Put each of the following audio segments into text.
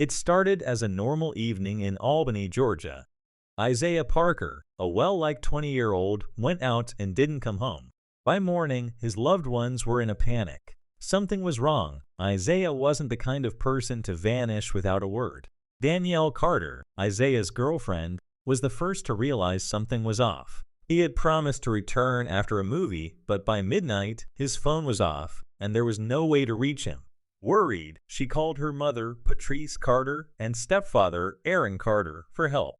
It started as a normal evening in Albany, Georgia. Isaiah Parker, a well-liked 20-year-old, went out and didn't come home. By morning, his loved ones were in a panic. Something was wrong. Isaiah wasn't the kind of person to vanish without a word. Danielle Carter, Isaiah's girlfriend, was the first to realize something was off. He had promised to return after a movie, but by midnight, his phone was off, and there was no way to reach him. Worried, she called her mother, Patrice Carter, and stepfather, Aaron Carter, for help.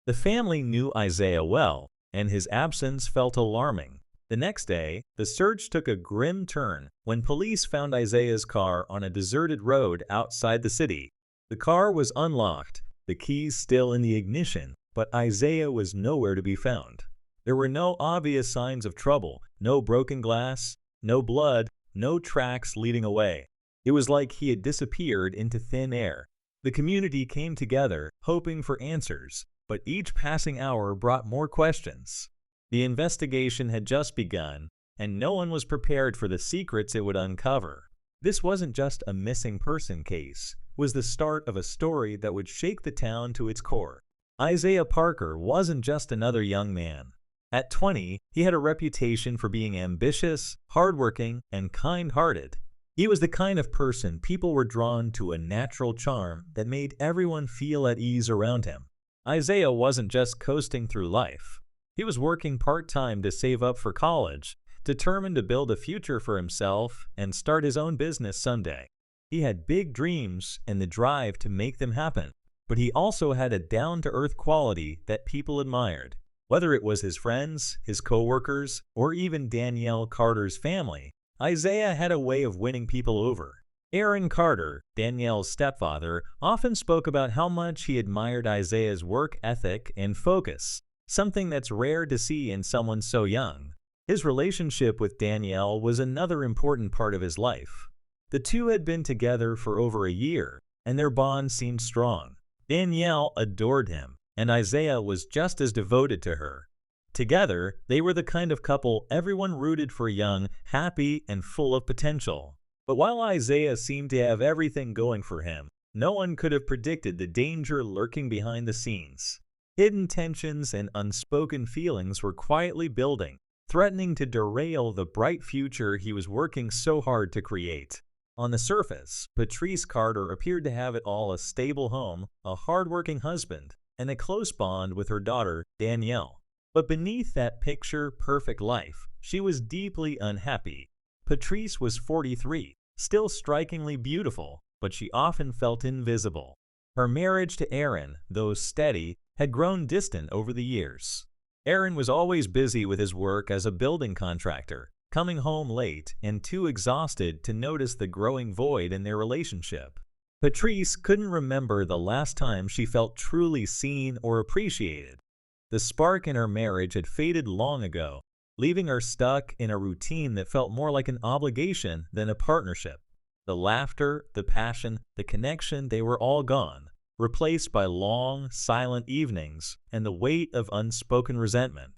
The family knew Isaiah well, and his absence felt alarming. The next day, the search took a grim turn when police found Isaiah's car on a deserted road outside the city. The car was unlocked, the keys still in the ignition, but Isaiah was nowhere to be found. There were no obvious signs of trouble, no broken glass, no blood, no tracks leading away. It was like he had disappeared into thin air. The community came together, hoping for answers, but each passing hour brought more questions. The investigation had just begun, and no one was prepared for the secrets it would uncover. This wasn't just a missing person case. It was the start of a story that would shake the town to its core. Isaiah Parker wasn't just another young man. At 20, he had a reputation for being ambitious, hardworking, and kind-hearted. He was the kind of person people were drawn to, a natural charm that made everyone feel at ease around him. Isaiah wasn't just coasting through life. He was working part-time to save up for college, determined to build a future for himself and start his own business someday. He had big dreams and the drive to make them happen, but he also had a down-to-earth quality that people admired. Whether it was his friends, his coworkers, or even Danielle Carter's family, Isaiah had a way of winning people over. Aaron Carter, Danielle's stepfather, often spoke about how much he admired Isaiah's work ethic and focus, something that's rare to see in someone so young. His relationship with Danielle was another important part of his life. The two had been together for over a year, and their bond seemed strong. Danielle adored him, and Isaiah was just as devoted to her. Together, they were the kind of couple everyone rooted for, young, happy, and full of potential. But while Isaiah seemed to have everything going for him, no one could have predicted the danger lurking behind the scenes. Hidden tensions and unspoken feelings were quietly building, threatening to derail the bright future he was working so hard to create. On the surface, Patrice Carter appeared to have it all: a stable home, a hardworking husband, and a close bond with her daughter, Danielle. But beneath that picture-perfect life, she was deeply unhappy. Patrice was 43, still strikingly beautiful, but she often felt invisible. Her marriage to Aaron, though steady, had grown distant over the years. Aaron was always busy with his work as a building contractor, coming home late and too exhausted to notice the growing void in their relationship. Patrice couldn't remember the last time she felt truly seen or appreciated. The spark in her marriage had faded long ago, leaving her stuck in a routine that felt more like an obligation than a partnership. The laughter, the passion, the connection, they were all gone, replaced by long, silent evenings and the weight of unspoken resentment.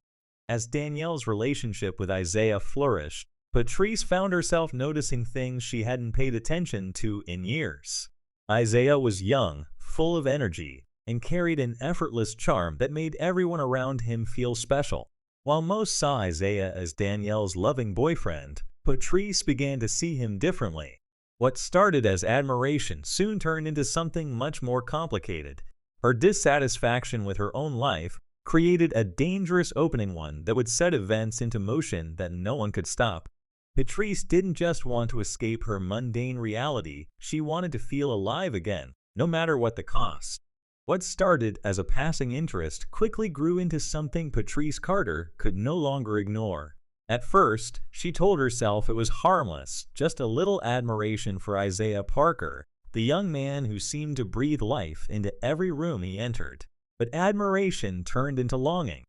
As Danielle's relationship with Isaiah flourished, Patrice found herself noticing things she hadn't paid attention to in years. Isaiah was young, full of energy, and carried an effortless charm that made everyone around him feel special. While most saw Isaiah as Danielle's loving boyfriend, Patrice began to see him differently. What started as admiration soon turned into something much more complicated. Her dissatisfaction with her own life created a dangerous opening, one that would set events into motion that no one could stop. Patrice didn't just want to escape her mundane reality, she wanted to feel alive again, no matter what the cost. What started as a passing interest quickly grew into something Patrice Carter could no longer ignore. At first, she told herself it was harmless, just a little admiration for Isaiah Parker, the young man who seemed to breathe life into every room he entered. But admiration turned into longing.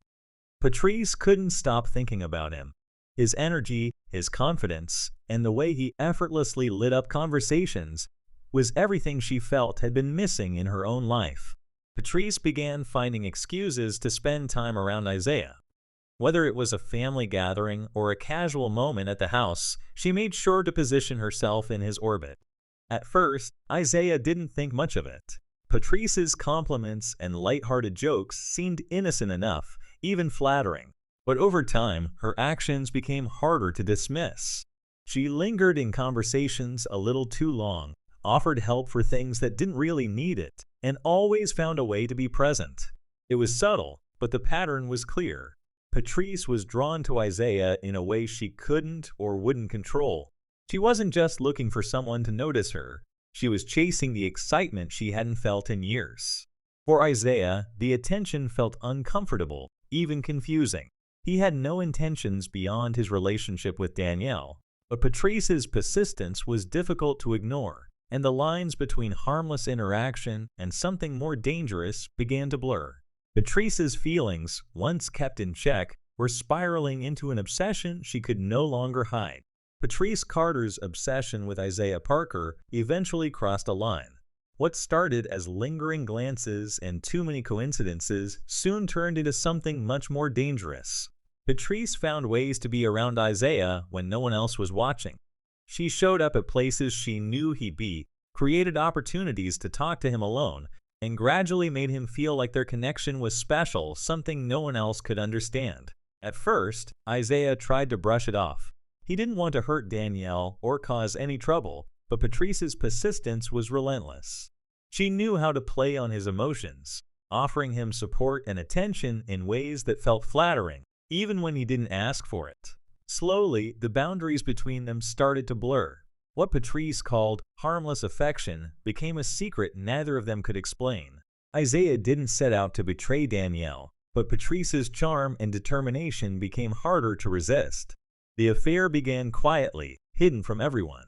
Patrice couldn't stop thinking about him. His energy, his confidence, and the way he effortlessly lit up conversations was everything she felt had been missing in her own life. Patrice began finding excuses to spend time around Isaiah. Whether it was a family gathering or a casual moment at the house, she made sure to position herself in his orbit. At first, Isaiah didn't think much of it. Patrice's compliments and light-hearted jokes seemed innocent enough, even flattering, but over time, her actions became harder to dismiss. She lingered in conversations a little too long, offered help for things that didn't really need it, and always found a way to be present. It was subtle, but the pattern was clear. Patrice was drawn to Isaiah in a way she couldn't or wouldn't control. She wasn't just looking for someone to notice her. She was chasing the excitement she hadn't felt in years. For Isaiah, the attention felt uncomfortable, even confusing. He had no intentions beyond his relationship with Danielle, but Patrice's persistence was difficult to ignore, and the lines between harmless interaction and something more dangerous began to blur. Patrice's feelings, once kept in check, were spiraling into an obsession she could no longer hide. Patrice Carter's obsession with Isaiah Parker eventually crossed a line. What started as lingering glances and too many coincidences soon turned into something much more dangerous. Patrice found ways to be around Isaiah when no one else was watching. She showed up at places she knew he'd be, created opportunities to talk to him alone, and gradually made him feel like their connection was special, something no one else could understand. At first, Isaiah tried to brush it off. He didn't want to hurt Danielle or cause any trouble, but Patrice's persistence was relentless. She knew how to play on his emotions, offering him support and attention in ways that felt flattering, even when he didn't ask for it. Slowly, the boundaries between them started to blur. What Patrice called harmless affection became a secret neither of them could explain. Isaiah didn't set out to betray Danielle, but Patrice's charm and determination became harder to resist. The affair began quietly, hidden from everyone.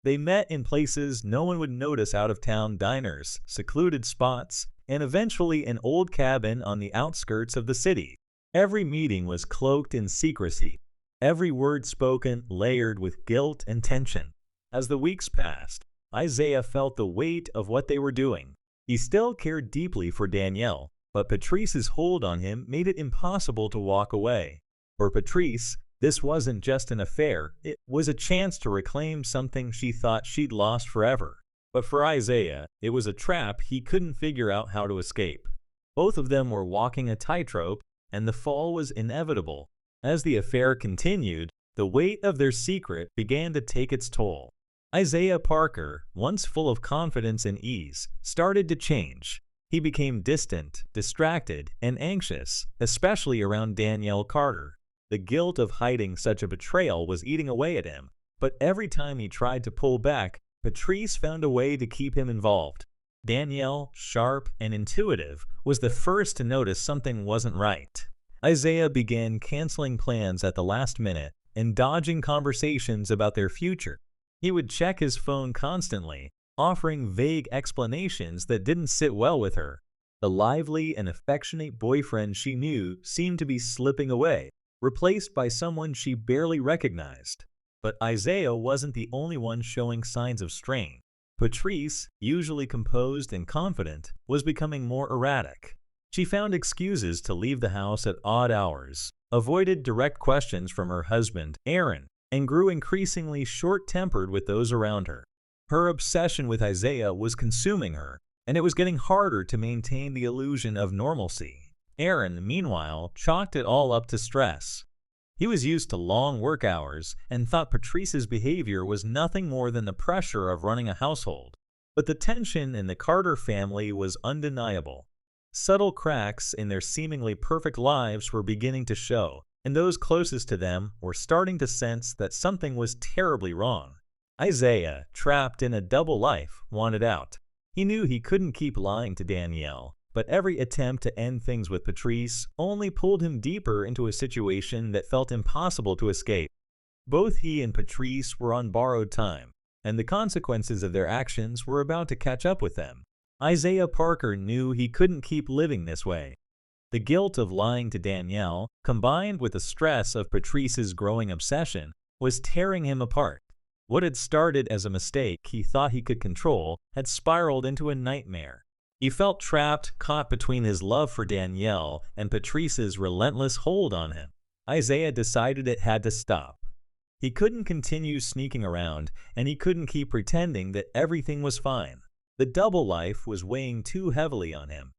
They met in places no one would notice: out-of-town diners, secluded spots, and eventually an old cabin on the outskirts of the city. Every meeting was cloaked in secrecy, every word spoken layered with guilt and tension. As the weeks passed, Isaiah felt the weight of what they were doing. He still cared deeply for Danielle, but Patrice's hold on him made it impossible to walk away. For Patrice, this wasn't just an affair, it was a chance to reclaim something she thought she'd lost forever. But for Isaiah, it was a trap he couldn't figure out how to escape. Both of them were walking a tightrope, and the fall was inevitable. As the affair continued, the weight of their secret began to take its toll. Isaiah Parker, once full of confidence and ease, started to change. He became distant, distracted, and anxious, especially around Danielle Carter. The guilt of hiding such a betrayal was eating away at him, but every time he tried to pull back, Patrice found a way to keep him involved. Danielle, sharp and intuitive, was the first to notice something wasn't right. Isaiah began canceling plans at the last minute and dodging conversations about their future. He would check his phone constantly, offering vague explanations that didn't sit well with her. The lively and affectionate boyfriend she knew seemed to be slipping away, replaced by someone she barely recognized. But Isaiah wasn't the only one showing signs of strain. Patrice, usually composed and confident, was becoming more erratic. She found excuses to leave the house at odd hours, avoided direct questions from her husband, Aaron, and grew increasingly short-tempered with those around her. Her obsession with Isaiah was consuming her, and it was getting harder to maintain the illusion of normalcy. Aaron, meanwhile, chalked it all up to stress. He was used to long work hours and thought Patrice's behavior was nothing more than the pressure of running a household. But the tension in the Carter family was undeniable. Subtle cracks in their seemingly perfect lives were beginning to show, and those closest to them were starting to sense that something was terribly wrong. Isaiah, trapped in a double life, wanted out. He knew he couldn't keep lying to Danielle, but every attempt to end things with Patrice only pulled him deeper into a situation that felt impossible to escape. Both he and Patrice were on borrowed time, and the consequences of their actions were about to catch up with them. Isaiah Parker knew he couldn't keep living this way. The guilt of lying to Danielle, combined with the stress of Patrice's growing obsession, was tearing him apart. What had started as a mistake he thought he could control had spiraled into a nightmare. He felt trapped, caught between his love for Danielle and Patrice's relentless hold on him. Isaiah decided it had to stop. He couldn't continue sneaking around, and he couldn't keep pretending that everything was fine. The double life was weighing too heavily on him.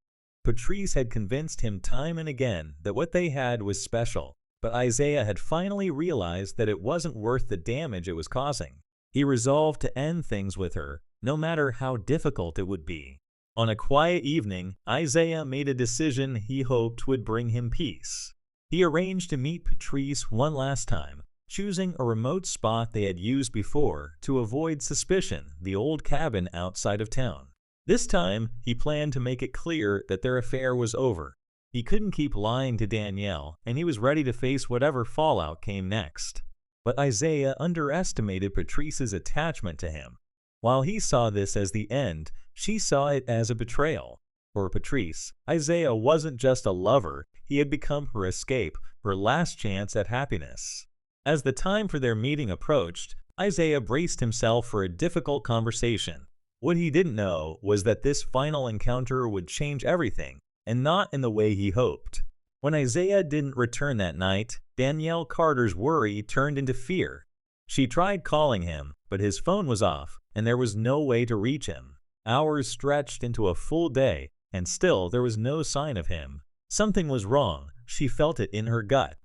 Patrice had convinced him time and again that what they had was special, but Isaiah had finally realized that it wasn't worth the damage it was causing. He resolved to end things with her, no matter how difficult it would be. On a quiet evening, Isaiah made a decision he hoped would bring him peace. He arranged to meet Patrice one last time, choosing a remote spot they had used before to avoid suspicion, the old cabin outside of town. This time, he planned to make it clear that their affair was over. He couldn't keep lying to Danielle, and he was ready to face whatever fallout came next. But Isaiah underestimated Patrice's attachment to him. While he saw this as the end, she saw it as a betrayal. For Patrice, Isaiah wasn't just a lover, he had become her escape, her last chance at happiness. As the time for their meeting approached, Isaiah braced himself for a difficult conversation. What he didn't know was that this final encounter would change everything, and not in the way he hoped. When Isaiah didn't return that night, Danielle Carter's worry turned into fear. She tried calling him, but his phone was off, and there was no way to reach him. Hours stretched into a full day, and still there was no sign of him. Something was wrong. She felt it in her gut.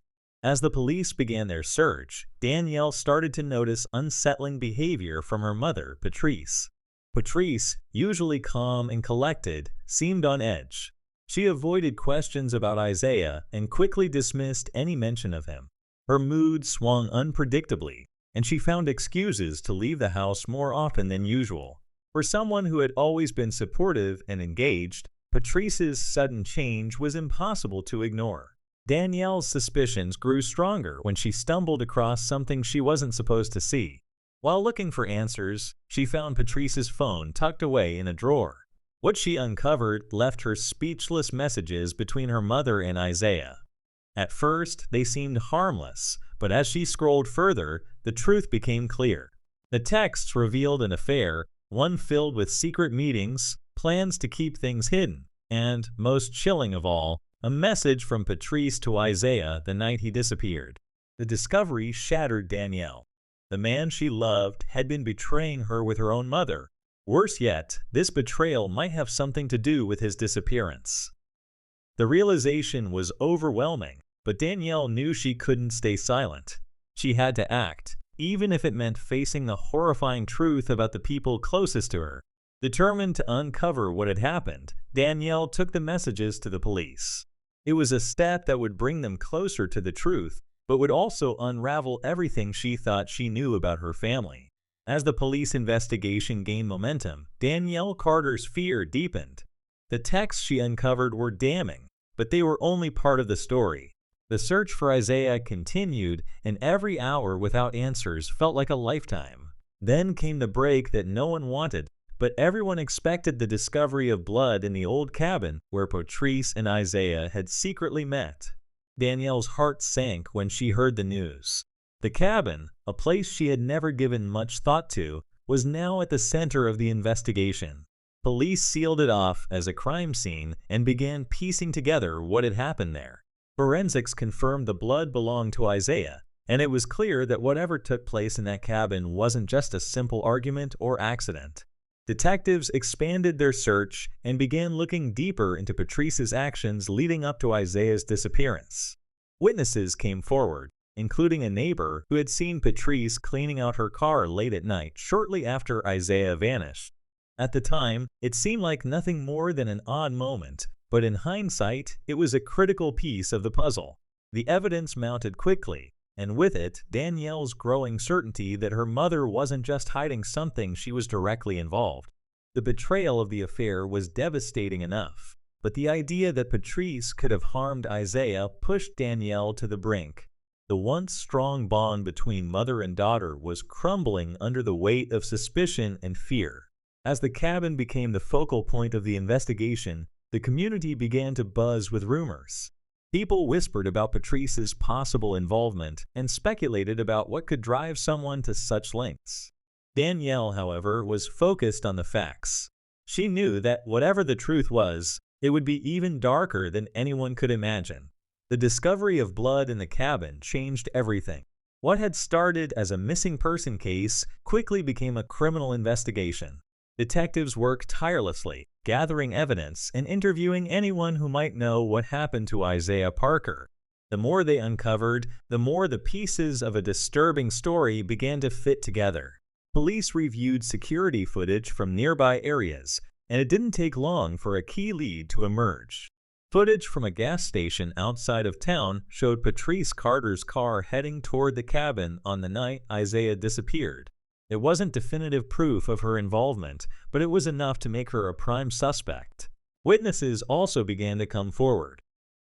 As the police began their search, Danielle started to notice unsettling behavior from her mother, Patrice. Patrice, usually calm and collected, seemed on edge. She avoided questions about Isaiah and quickly dismissed any mention of him. Her mood swung unpredictably, and she found excuses to leave the house more often than usual. For someone who had always been supportive and engaged, Patrice's sudden change was impossible to ignore. Danielle's suspicions grew stronger when she stumbled across something she wasn't supposed to see. While looking for answers, she found Patrice's phone tucked away in a drawer. What she uncovered left her speechless messages between her mother and Isaiah. At first, they seemed harmless, but as she scrolled further, the truth became clear. The texts revealed an affair, one filled with secret meetings, plans to keep things hidden, and, most chilling of all, a message from Patrice to Isaiah the night he disappeared. The discovery shattered Danielle. The man she loved had been betraying her with her own mother. Worse yet, this betrayal might have something to do with his disappearance. The realization was overwhelming, but Danielle knew she couldn't stay silent. She had to act, even if it meant facing the horrifying truth about the people closest to her. Determined to uncover what had happened, Danielle took the messages to the police. It was a step that would bring them closer to the truth, but would also unravel everything she thought she knew about her family. As the police investigation gained momentum, Danielle Carter's fear deepened. The texts she uncovered were damning, but they were only part of the story. The search for Isaiah continued, and every hour without answers felt like a lifetime. Then came the break that no one wanted, but everyone expected: the discovery of blood in the old cabin where Patrice and Isaiah had secretly met. Danielle's heart sank when she heard the news. The cabin, a place she had never given much thought to, was now at the center of the investigation. Police sealed it off as a crime scene and began piecing together what had happened there. Forensics confirmed the blood belonged to Isaiah, and it was clear that whatever took place in that cabin wasn't just a simple argument or accident. Detectives expanded their search and began looking deeper into Patrice's actions leading up to Isaiah's disappearance. Witnesses came forward, including a neighbor who had seen Patrice cleaning out her car late at night shortly after Isaiah vanished. At the time, it seemed like nothing more than an odd moment, but in hindsight, it was a critical piece of the puzzle. The evidence mounted quickly, and with it, Danielle's growing certainty that her mother wasn't just hiding something, she was directly involved. The betrayal of the affair was devastating enough, but the idea that Patrice could have harmed Isaiah pushed Danielle to the brink. The once strong bond between mother and daughter was crumbling under the weight of suspicion and fear. As the cabin became the focal point of the investigation, the community began to buzz with rumors. People whispered about Patrice's possible involvement and speculated about what could drive someone to such lengths. Danielle, however, was focused on the facts. She knew that whatever the truth was, it would be even darker than anyone could imagine. The discovery of blood in the cabin changed everything. What had started as a missing person case quickly became a criminal investigation. Detectives worked tirelessly, gathering evidence and interviewing anyone who might know what happened to Isaiah Parker. The more they uncovered, the more the pieces of a disturbing story began to fit together. Police reviewed security footage from nearby areas, and it didn't take long for a key lead to emerge. Footage from a gas station outside of town showed Patrice Carter's car heading toward the cabin on the night Isaiah disappeared. It wasn't definitive proof of her involvement, but it was enough to make her a prime suspect. Witnesses also began to come forward.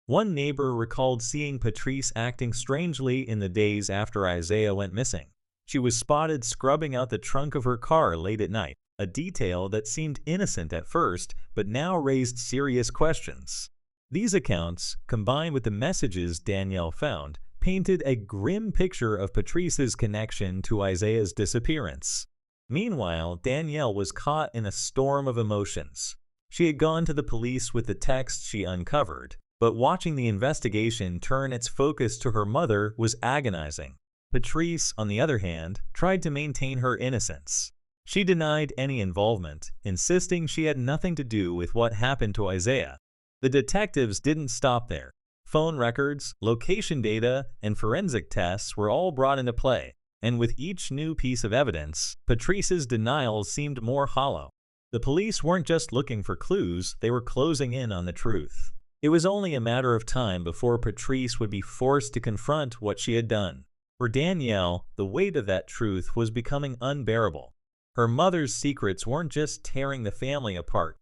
One neighbor recalled seeing Patrice acting strangely in the days after Isaiah went missing. She was spotted scrubbing out the trunk of her car late at night, a detail that seemed innocent at first but now raised serious questions. These accounts, combined with the messages Danielle found, painted a grim picture of Patrice's connection to Isaiah's disappearance. Meanwhile, Danielle was caught in a storm of emotions. She had gone to the police with the text she uncovered, but watching the investigation turn its focus to her mother was agonizing. Patrice, on the other hand, tried to maintain her innocence. She denied any involvement, insisting she had nothing to do with what happened to Isaiah. The detectives didn't stop there. Phone records, location data, and forensic tests were all brought into play, and with each new piece of evidence, Patrice's denials seemed more hollow. The police weren't just looking for clues, they were closing in on the truth. It was only a matter of time before Patrice would be forced to confront what she had done. For Danielle, the weight of that truth was becoming unbearable. Her mother's secrets weren't just tearing the family apart,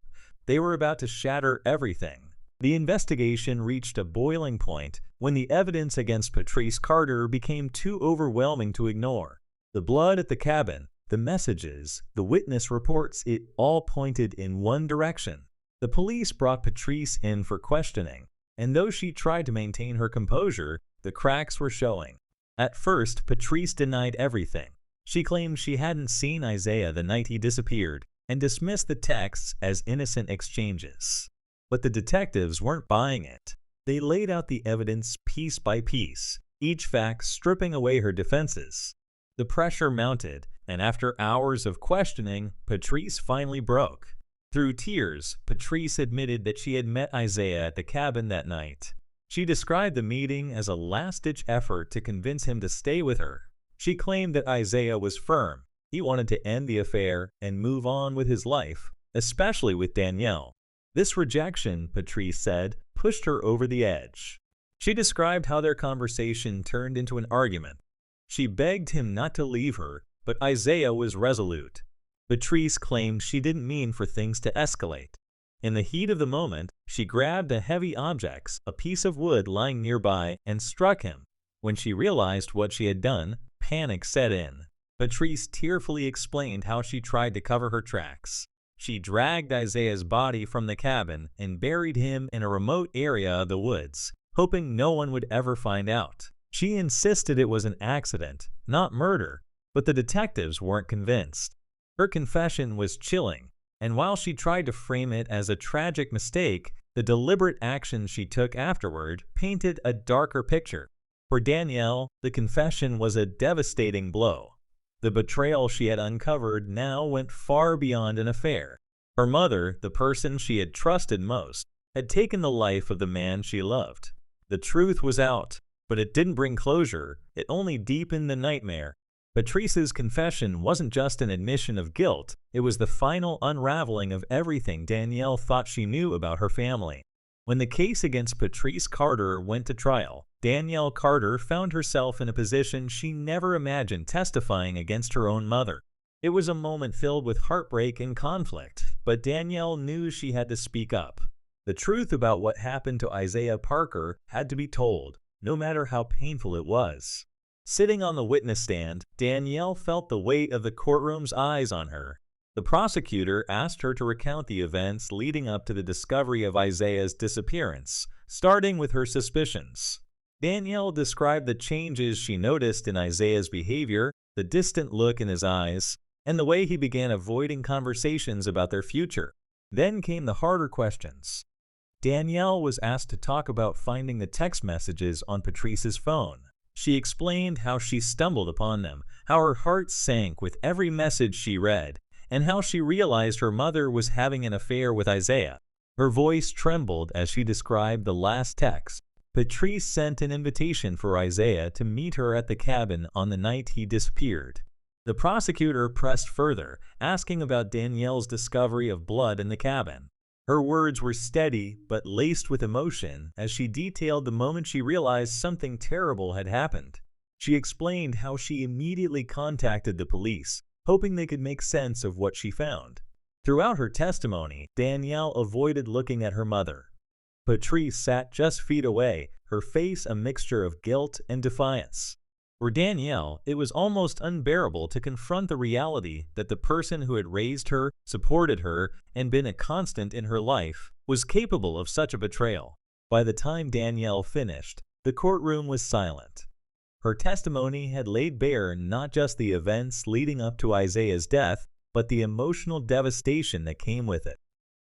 they were about to shatter everything. The investigation reached a boiling point when the evidence against Patrice Carter became too overwhelming to ignore. The blood at the cabin, the messages, the witness reports, it all pointed in one direction. The police brought Patrice in for questioning, and though she tried to maintain her composure, the cracks were showing. At first, Patrice denied everything. She claimed she hadn't seen Isaiah the night he disappeared and dismissed the texts as innocent exchanges. But the detectives weren't buying it. They laid out the evidence piece by piece, each fact stripping away her defenses. The pressure mounted, and after hours of questioning, Patrice finally broke. Through tears, Patrice admitted that she had met Isaiah at the cabin that night. She described the meeting as a last-ditch effort to convince him to stay with her. She claimed that Isaiah was firm. He wanted to end the affair and move on with his life, especially with Danielle. This rejection, Patrice said, pushed her over the edge. She described how their conversation turned into an argument. She begged him not to leave her, but Isaiah was resolute. Patrice claimed she didn't mean for things to escalate. In the heat of the moment, she grabbed a heavy object, a piece of wood lying nearby, and struck him. When she realized what she had done, panic set in. Patrice tearfully explained how she tried to cover her tracks. She dragged Isaiah's body from the cabin and buried him in a remote area of the woods, hoping no one would ever find out. She insisted it was an accident, not murder, but the detectives weren't convinced. Her confession was chilling, and while she tried to frame it as a tragic mistake, the deliberate actions she took afterward painted a darker picture. For Danielle, the confession was a devastating blow. The betrayal she had uncovered now went far beyond an affair. Her mother, the person she had trusted most, had taken the life of the man she loved. The truth was out, but it didn't bring closure, it only deepened the nightmare. Patrice's confession wasn't just an admission of guilt, it was the final unraveling of everything Danielle thought she knew about her family. When the case against Patrice Carter went to trial, Danielle Carter found herself in a position she never imagined, testifying against her own mother. It was a moment filled with heartbreak and conflict, but Danielle knew she had to speak up. The truth about what happened to Isaiah Parker had to be told, no matter how painful it was. Sitting on the witness stand, Danielle felt the weight of the courtroom's eyes on her. The prosecutor asked her to recount the events leading up to the discovery of Isaiah's disappearance, starting with her suspicions. Danielle described the changes she noticed in Isaiah's behavior, the distant look in his eyes, and the way he began avoiding conversations about their future. Then came the harder questions. Danielle was asked to talk about finding the text messages on Patrice's phone. She explained how she stumbled upon them, how her heart sank with every message she read, and how she realized her mother was having an affair with Isaiah. Her voice trembled as she described the last text. Patrice sent an invitation for Isaiah to meet her at the cabin on the night he disappeared. The prosecutor pressed further, asking about Danielle's discovery of blood in the cabin. Her words were steady but laced with emotion as she detailed the moment she realized something terrible had happened. She explained how she immediately contacted the police, hoping they could make sense of what she found. Throughout her testimony, Danielle avoided looking at her mother. Patrice sat just feet away, her face a mixture of guilt and defiance. For Danielle, it was almost unbearable to confront the reality that the person who had raised her, supported her, and been a constant in her life was capable of such a betrayal. By the time Danielle finished, the courtroom was silent. Her testimony had laid bare not just the events leading up to Isaiah's death, but the emotional devastation that came with it.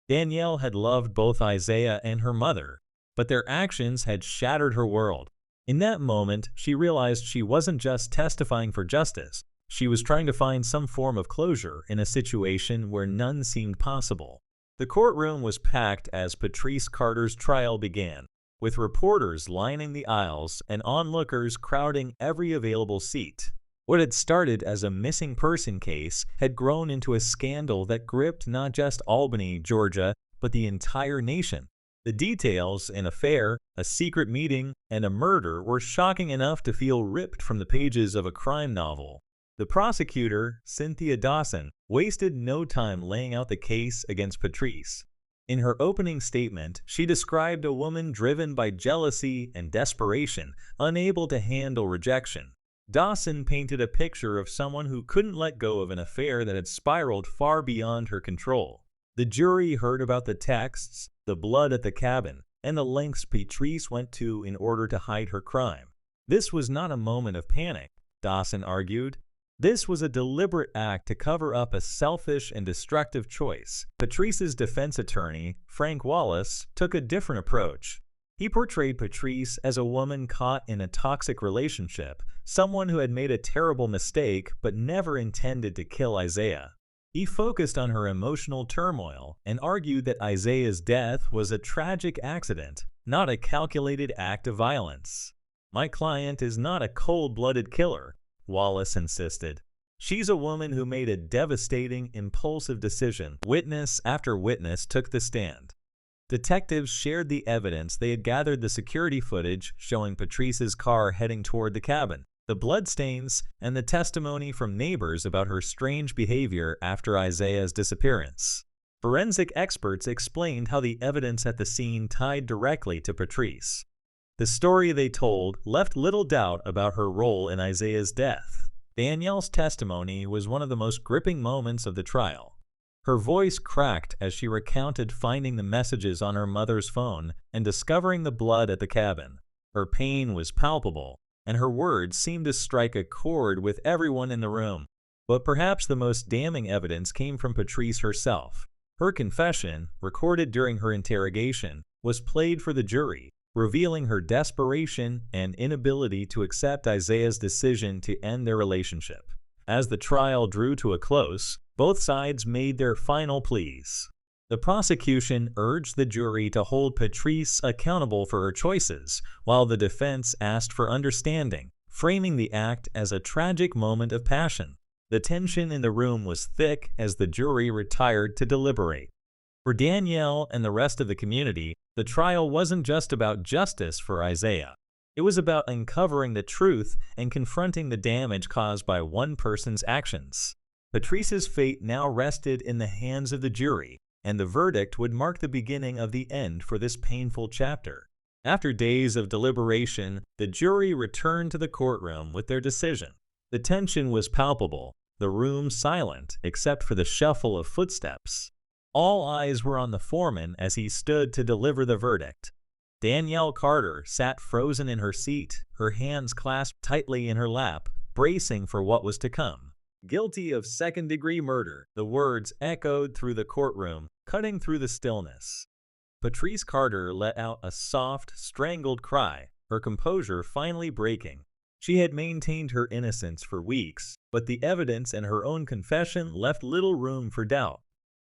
Danielle had loved both Isaiah and her mother, but their actions had shattered her world. In that moment, she realized she wasn't just testifying for justice. She was trying to find some form of closure in a situation where none seemed possible. The courtroom was packed as Patrice Carter's trial began, with reporters lining the aisles and onlookers crowding every available seat. What had started as a missing person case had grown into a scandal that gripped not just Albany, Georgia, but the entire nation. The details, an affair, a secret meeting, and a murder were shocking enough to feel ripped from the pages of a crime novel. The prosecutor, Cynthia Dawson, wasted no time laying out the case against Patrice. In her opening statement, she described a woman driven by jealousy and desperation, unable to handle rejection. Dawson painted a picture of someone who couldn't let go of an affair that had spiraled far beyond her control. The jury heard about the texts, the blood at the cabin, and the lengths Patrice went to in order to hide her crime. This was not a moment of panic, Dawson argued. This was a deliberate act to cover up a selfish and destructive choice. Patrice's defense attorney, Frank Wallace, took a different approach. He portrayed Patrice as a woman caught in a toxic relationship, someone who had made a terrible mistake but never intended to kill Isaiah. He focused on her emotional turmoil and argued that Isaiah's death was a tragic accident, not a calculated act of violence. "My client is not a cold-blooded killer," Wallace insisted. "She's a woman who made a devastating, impulsive decision." Witness after witness took the stand. Detectives shared the evidence they had gathered, the security footage showing Patrice's car heading toward the cabin, the bloodstains, and the testimony from neighbors about her strange behavior after Isaiah's disappearance. Forensic experts explained how the evidence at the scene tied directly to Patrice. The story they told left little doubt about her role in Isaiah's death. Danielle's testimony was one of the most gripping moments of the trial. Her voice cracked as she recounted finding the messages on her mother's phone and discovering the blood at the cabin. Her pain was palpable, and her words seemed to strike a chord with everyone in the room. But perhaps the most damning evidence came from Patrice herself. Her confession, recorded during her interrogation, was played for the jury, revealing her desperation and inability to accept Isaiah's decision to end their relationship. As the trial drew to a close, both sides made their final pleas. The prosecution urged the jury to hold Patrice accountable for her choices, while the defense asked for understanding, framing the act as a tragic moment of passion. The tension in the room was thick as the jury retired to deliberate. For Danielle and the rest of the community, the trial wasn't just about justice for Isaiah. It was about uncovering the truth and confronting the damage caused by one person's actions. Patrice's fate now rested in the hands of the jury, and the verdict would mark the beginning of the end for this painful chapter. After days of deliberation, the jury returned to the courtroom with their decision. The tension was palpable, the room silent except for the shuffle of footsteps. All eyes were on the foreman as he stood to deliver the verdict. Danielle Carter sat frozen in her seat, her hands clasped tightly in her lap, bracing for what was to come. "Guilty of second-degree murder," the words echoed through the courtroom, cutting through the stillness. Patrice Carter let out a soft, strangled cry, her composure finally breaking. She had maintained her innocence for weeks, but the evidence and her own confession left little room for doubt.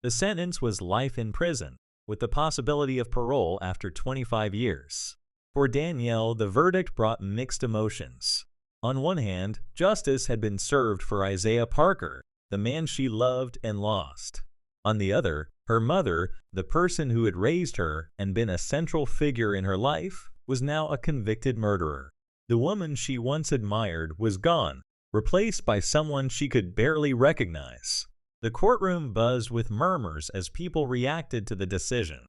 The sentence was life in prison, with the possibility of parole after 25 years. For Danielle, the verdict brought mixed emotions. On one hand, justice had been served for Isaiah Parker, the man she loved and lost. On the other, her mother, the person who had raised her and been a central figure in her life, was now a convicted murderer. The woman she once admired was gone, replaced by someone she could barely recognize. The courtroom buzzed with murmurs as people reacted to the decision.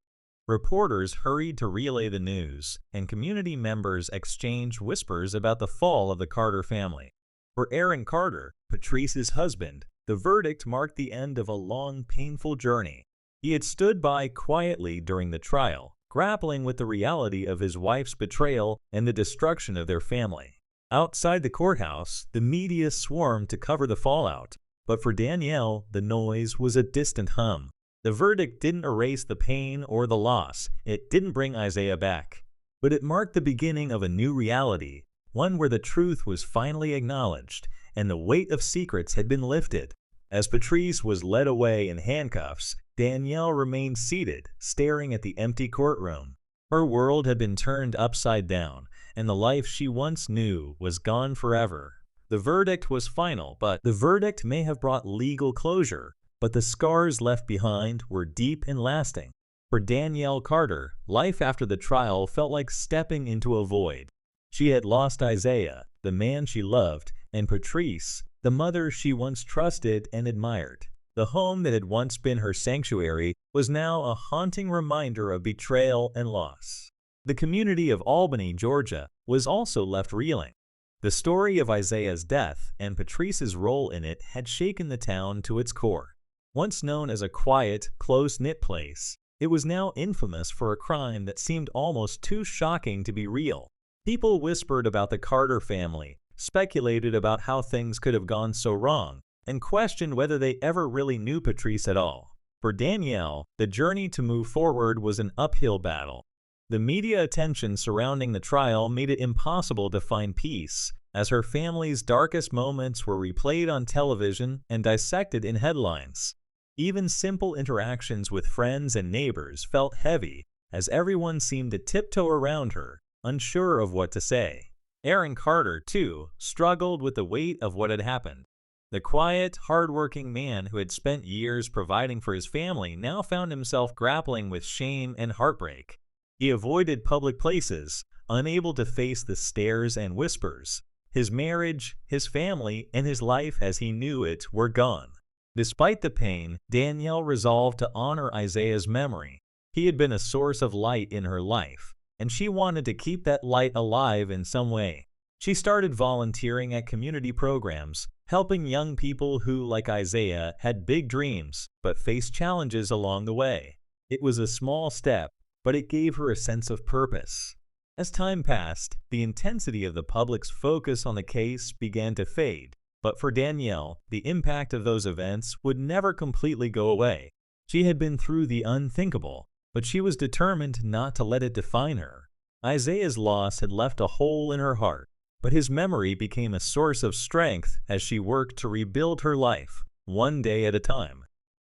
Reporters hurried to relay the news, and community members exchanged whispers about the fall of the Carter family. For Aaron Carter, Patrice's husband, the verdict marked the end of a long, painful journey. He had stood by quietly during the trial, grappling with the reality of his wife's betrayal and the destruction of their family. Outside the courthouse, the media swarmed to cover the fallout, but for Danielle, the noise was a distant hum. The verdict didn't erase the pain or the loss. It didn't bring Isaiah back. But it marked the beginning of a new reality, one where the truth was finally acknowledged and the weight of secrets had been lifted. As Patrice was led away in handcuffs, Danielle remained seated, staring at the empty courtroom. Her world had been turned upside down, and the life she once knew was gone forever. The verdict was final, but the verdict may have brought legal closure, but the scars left behind were deep and lasting. For Danielle Carter, life after the trial felt like stepping into a void. She had lost Isaiah, the man she loved, and Patrice, the mother she once trusted and admired. The home that had once been her sanctuary was now a haunting reminder of betrayal and loss. The community of Albany, Georgia, was also left reeling. The story of Isaiah's death and Patrice's role in it had shaken the town to its core. Once known as a quiet, close-knit place, it was now infamous for a crime that seemed almost too shocking to be real. People whispered about the Carter family, speculated about how things could have gone so wrong, and questioned whether they ever really knew Patrice at all. For Danielle, the journey to move forward was an uphill battle. The media attention surrounding the trial made it impossible to find peace, as her family's darkest moments were replayed on television and dissected in headlines. Even simple interactions with friends and neighbors felt heavy, as everyone seemed to tiptoe around her, unsure of what to say. Aaron Carter, too, struggled with the weight of what had happened. The quiet, hard-working man who had spent years providing for his family now found himself grappling with shame and heartbreak. He avoided public places, unable to face the stares and whispers. His marriage, his family, and his life as he knew it were gone. Despite the pain, Danielle resolved to honor Isaiah's memory. He had been a source of light in her life, and she wanted to keep that light alive in some way. She started volunteering at community programs, helping young people who, like Isaiah, had big dreams but faced challenges along the way. It was a small step, but it gave her a sense of purpose. As time passed, the intensity of the public's focus on the case began to fade, but for Danielle, the impact of those events would never completely go away. She had been through the unthinkable, but she was determined not to let it define her. Isaiah's loss had left a hole in her heart, but his memory became a source of strength as she worked to rebuild her life, one day at a time.